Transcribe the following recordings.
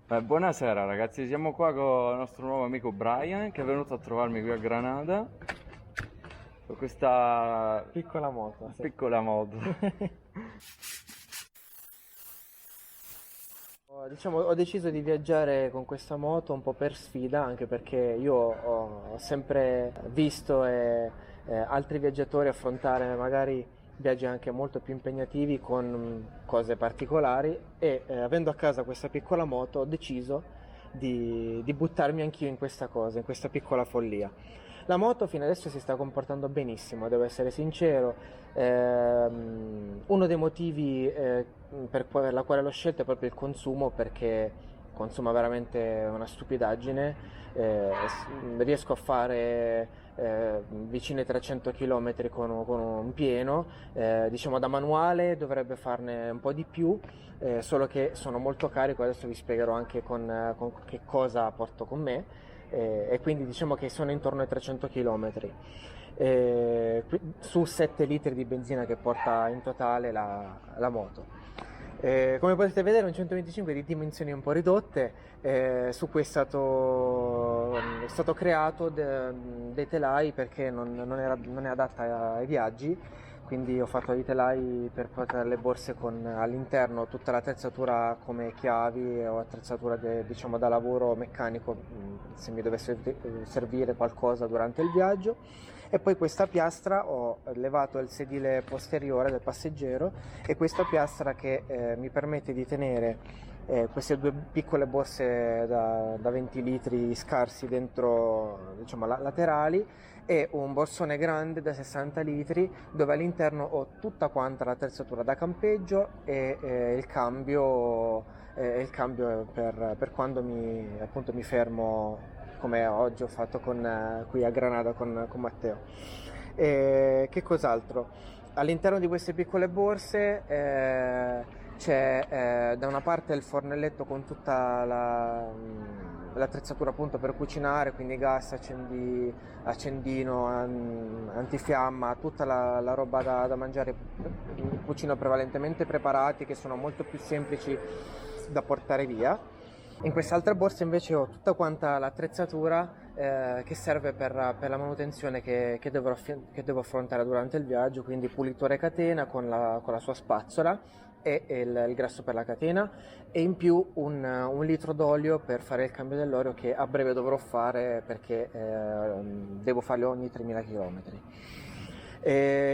Buonasera ragazzi, siamo qua con il nostro nuovo amico Brian che è venuto a trovarmi qui a Granada con questa Piccola moto, sì. piccola moto. Ho deciso di viaggiare con questa moto un po' per sfida, anche perché io ho sempre visto altri viaggiatori affrontare magari viaggi anche molto più impegnativi con cose particolari e avendo a casa questa piccola moto ho deciso di buttarmi anch'io in questa cosa, in questa piccola follia. La moto fino adesso si sta comportando benissimo, devo essere sincero. Uno dei motivi per la quale l'ho scelta è proprio il consumo, perché consuma veramente una stupidaggine. Riesco a fare vicino ai 300 km con un pieno, diciamo da manuale dovrebbe farne un po' di più, solo che sono molto carico, adesso vi spiegherò anche con che cosa porto con me, e quindi diciamo che sono intorno ai 300 km su 7 litri di benzina che porta in totale la moto. Come potete vedere, un 125 di dimensioni un po' ridotte, su cui è stato creato dei telai perché non è adatta ai viaggi, quindi ho fatto dei telai per portare le borse con all'interno tutta l'attrezzatura come chiavi o attrezzatura diciamo da lavoro meccanico, se mi dovesse servire qualcosa durante il viaggio. E poi questa piastra, ho levato il sedile posteriore del passeggero, e questa piastra che mi permette di tenere queste due piccole borse da 20 litri scarsi dentro, diciamo, laterali, e un borsone grande da 60 litri dove all'interno ho tutta quanta l'attrezzatura da campeggio e il cambio per quando appunto mi fermo, come oggi ho fatto qui a Granada con Matteo. E che cos'altro? All'interno di queste piccole borse c'è da una parte il fornelletto con tutta l'attrezzatura appunto per cucinare, quindi gas, accendino, antifiamma, tutta la roba da mangiare. Cucino prevalentemente preparati, che sono molto più semplici da portare via. In quest'altra borsa invece ho tutta quanta l'attrezzatura che serve per la manutenzione che devo affrontare durante il viaggio, quindi pulitore catena con la sua spazzola e il grasso per la catena, e in più un litro d'olio per fare il cambio dell'olio, che a breve dovrò fare perché devo farlo ogni 3000 km.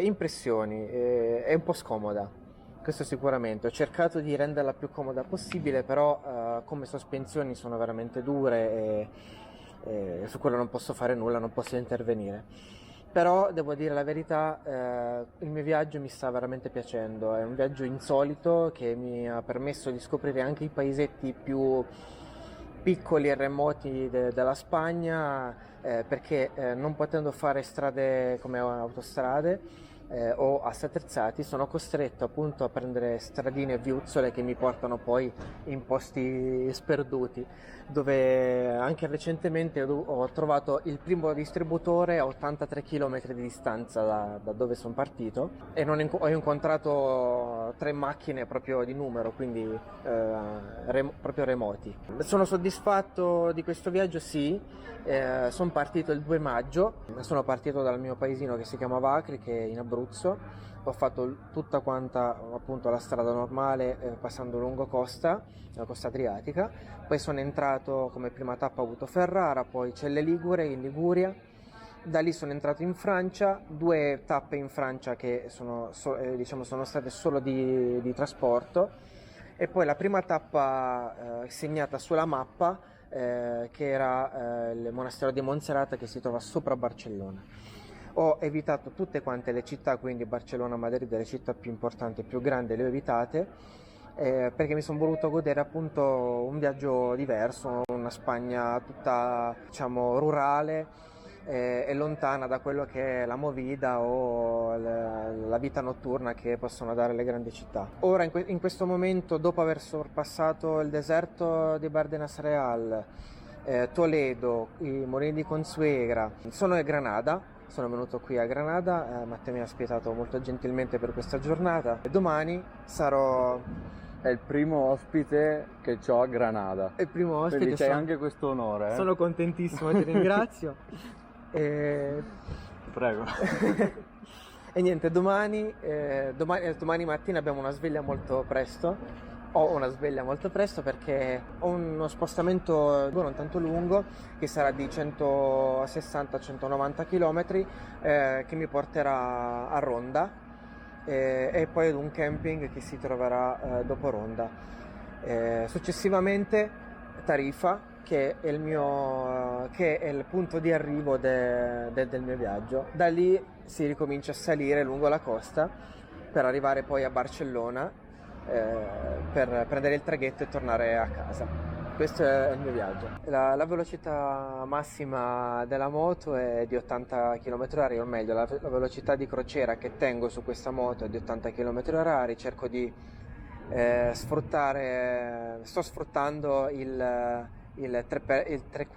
Impressioni, è un po' scomoda. Questo sicuramente, ho cercato di renderla più comoda possibile, però come sospensioni sono veramente dure e su quello non posso fare nulla, non posso intervenire. Però devo dire la verità, il mio viaggio mi sta veramente piacendo, è un viaggio insolito che mi ha permesso di scoprire anche i paesetti più piccoli e remoti della Spagna, perché non potendo fare strade come autostrade o assi attrezzati, sono costretto appunto a prendere stradine e viuzzole che mi portano poi in posti sperduti, dove anche recentemente ho trovato il primo distributore a 83 km di distanza da dove sono partito, e ho incontrato 3 macchine proprio di numero, quindi proprio remoti. Sono soddisfatto di questo viaggio, sì. Sono partito il 2 maggio, sono partito dal mio paesino che si chiama Vacri, che è in Abruzzo. Ho fatto tutta quanta appunto la strada normale, passando lungo la costa adriatica. Poi sono entrato, come prima tappa ho avuto Ferrara, poi Celle Ligure in Liguria. Da lì sono entrato in Francia, 2 tappe in Francia che diciamo, sono state solo di trasporto, e poi la prima tappa segnata sulla mappa, che era il monastero di Montserrat, che si trova sopra Barcellona. Ho evitato tutte quante le città, quindi Barcellona, Madrid, le città più importanti e più grandi le ho evitate, perché mi sono voluto godere appunto un viaggio diverso, una Spagna tutta, diciamo, rurale e lontana da quello che è la movida o la vita notturna che possono dare le grandi città. Ora, in questo momento, dopo aver sorpassato il deserto di Bardenas Real, Toledo, i Molini di Consuegra, sono a Granada. Sono venuto qui a Granada, Matteo mi ha ospitato molto gentilmente per questa giornata. Domani sarò è il primo ospite che ho a Granada. È il primo ospite. Quindi c'hai anche questo onore. Sono contentissimo, ti ringrazio. Prego. E niente, domani mattina abbiamo una sveglia molto presto. Ho una sveglia molto presto perché ho uno spostamento non tanto lungo, che sarà di 160-190 km, che mi porterà a Ronda, e poi ad un camping che si troverà dopo Ronda. Successivamente Tarifa, che è il punto di arrivo del mio viaggio. Da lì si ricomincia a salire lungo la costa per arrivare poi a Barcellona, per prendere il traghetto e tornare a casa. Questo è il mio viaggio. La velocità massima della moto è di 80 km/h, o meglio, la velocità di crociera che tengo su questa moto è di 80 km/h. Cerco di sto sfruttando i tre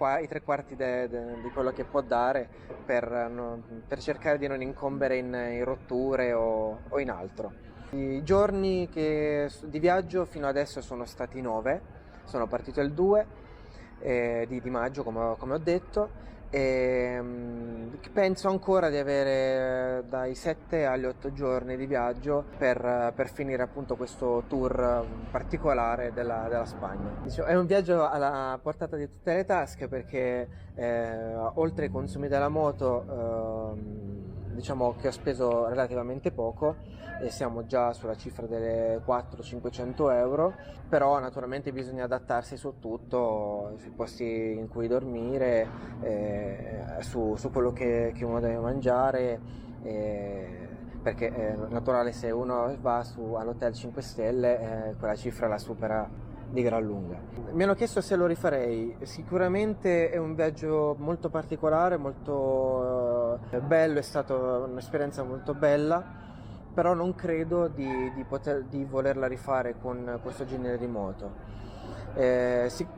quarti di quello che può dare per cercare di non incombere in rotture o in altro. I giorni di viaggio fino adesso sono stati 9, sono partito il 2 di maggio come ho detto, e penso ancora di avere dai 7 agli 8 giorni di viaggio per finire appunto questo tour particolare della Spagna. Diciamo, è un viaggio alla portata di tutte le tasche perché oltre ai consumi della moto diciamo che ho speso relativamente poco, e siamo già sulla cifra delle 400-500 euro, però naturalmente bisogna adattarsi su tutto, sui posti in cui dormire, su quello che uno deve mangiare, perché è naturale, se uno va all'hotel 5 stelle quella cifra la supera di gran lunga. Mi hanno chiesto se lo rifarei. Sicuramente è un viaggio molto particolare, molto bello, è stata un'esperienza molto bella, però non credo di volerla rifare con questo genere di moto.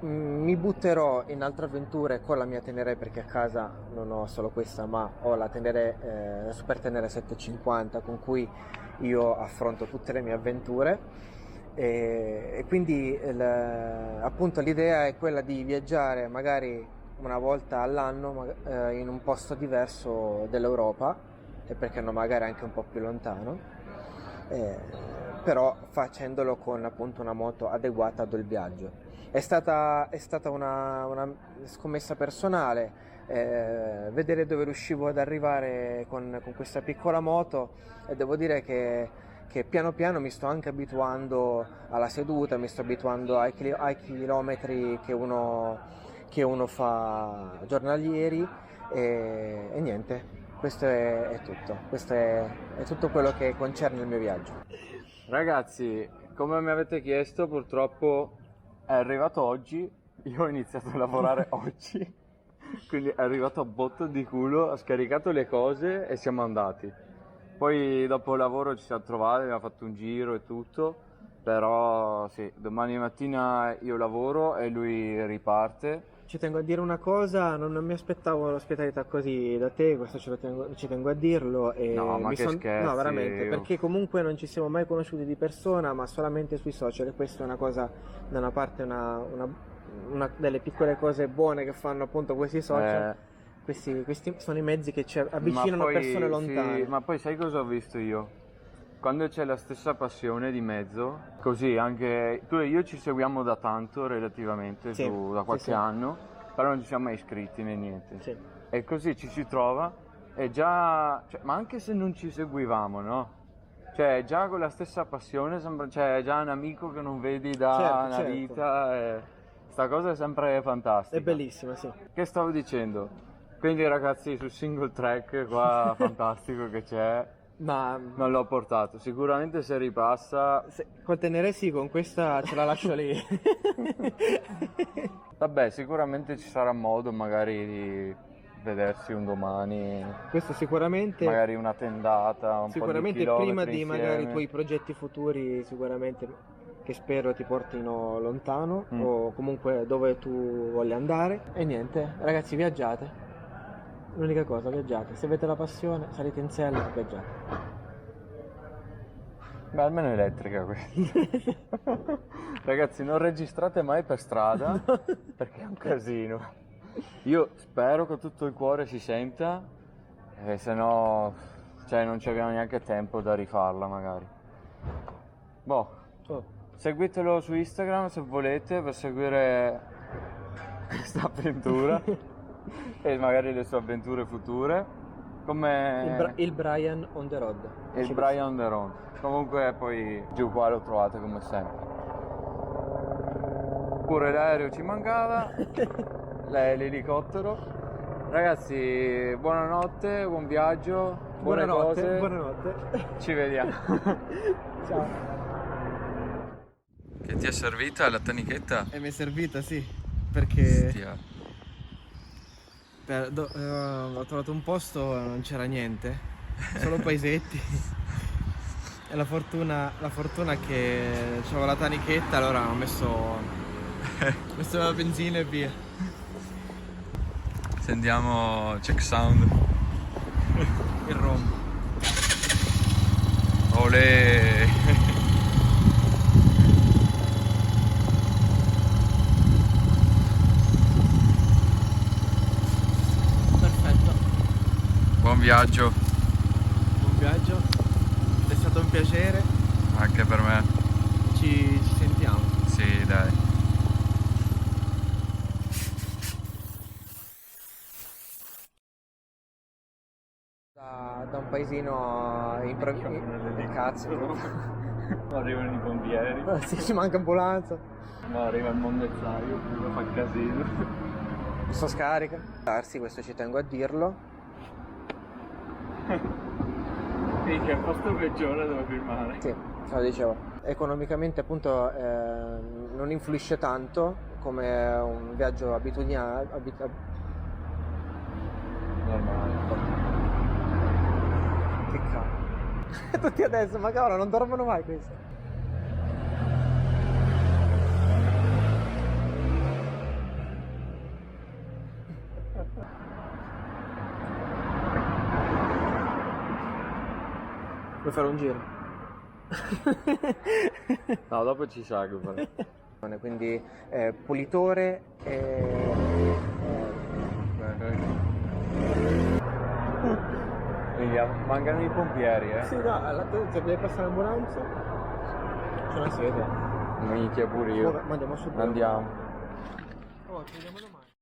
Mi butterò in altre avventure con la mia Tenere, perché a casa non ho solo questa, ma ho la Tenere, Super Tenere 750, con cui io affronto tutte le mie avventure, e quindi appunto l'idea è quella di viaggiare magari una volta all'anno in un posto diverso dell'Europa, e perché no magari anche un po' più lontano, però facendolo con appunto una moto adeguata ad il viaggio. È stata una scommessa personale, vedere dove riuscivo ad arrivare con questa piccola moto, e devo dire che piano piano mi sto anche abituando alla seduta, mi sto abituando ai chilometri che uno fa giornalieri, e niente. Questo è tutto, questo è tutto quello che concerne il mio viaggio. Ragazzi, come mi avete chiesto, purtroppo è arrivato oggi, io ho iniziato a lavorare oggi, quindi è arrivato a botto di culo, ha scaricato le cose e siamo andati. Poi dopo il lavoro ci siamo trovati, abbiamo fatto un giro e tutto, però sì, domani mattina io lavoro e lui riparte. Ci tengo a dire una cosa, non mi aspettavo l'ospitalità così da te, questo ci tengo a dirlo. E no, ma che scherzi. No, veramente, perché comunque non ci siamo mai conosciuti di persona, ma solamente sui social, e questa è una cosa, da una parte, una delle piccole cose buone che fanno appunto questi social. Questi sono i mezzi che ci avvicinano a persone lontane. Sì, ma poi sai cosa ho visto io? Quando c'è la stessa passione di mezzo, così anche tu e io ci seguiamo da tanto relativamente, sì, da qualche anno, però non ci siamo mai iscritti né niente. Sì. E così ci si trova e già, ma anche se non ci seguivamo, no? Cioè già con la stessa passione sembra, cioè già un amico che non vedi da una vita, sta cosa è sempre fantastica. È bellissima, sì. Che stavo dicendo? Quindi ragazzi, sul single track qua fantastico che c'è, ma non l'ho portato, sicuramente se ripassa col Tenere sì, con questa ce la lascio lì. Vabbè, sicuramente ci sarà modo magari di vedersi un domani, questo sicuramente, magari una tendata, un sicuramente po' di prima di insieme. magari i tuoi progetti futuri, sicuramente, che spero ti portino lontano o comunque dove tu voglia andare. E niente, ragazzi, viaggiate. L'unica cosa, viaggiate. Se avete la passione, salite in sella e viaggiate. Beh, almeno elettrica questa. Ragazzi, non registrate mai per strada perché è un casino. Io spero con tutto il cuore si senta, se no, cioè, non ci abbiamo neanche tempo da rifarla magari. Boh, seguitelo su Instagram se volete per seguire questa avventura e magari le sue avventure future. Come Il Brian on the road. il Brian on the road. Comunque poi giù qua lo trovate come sempre. Pure l'aereo ci mancava, l'elicottero. Ragazzi, buonanotte, buon viaggio, buone cose. Buonanotte. Ci vediamo. Ciao. Che ti è servita la tanichetta? E mi è servita, sì, perché Stia. ho trovato un posto e non c'era niente, solo paesetti. E la fortuna che c'avevo la tanichetta, allora ho messo la benzina e via. Sentiamo check sound. Il rom. Olè. Perfetto. Buon viaggio. Buon viaggio. È stato un piacere. Anche per me. Ci sentiamo. Sì, dai. Da un paesino cazzo. Ma arrivano i pompieri, Sì, ci manca ambulanza. ma arriva il mondezzaio, quello fa casino. Sto scarica. Darsi, questo ci tengo a dirlo. Sì, che è il posto peggiore dove filmare. Sì, lo dicevo. Economicamente appunto non influisce tanto come un viaggio abitudinario. Normale. Che cazzo. Tutti adesso, ma cavolo, non dormono mai questi. Vuoi fare un giro? No, dopo ci sa che fare. Quindi pulitore e... Quindi mancano i pompieri, Sì, no, se devi passare l'ambulanza c'è una sede. Minchia pure io. Ma andiamo su. Andiamo. Oh, ci vediamo dopo.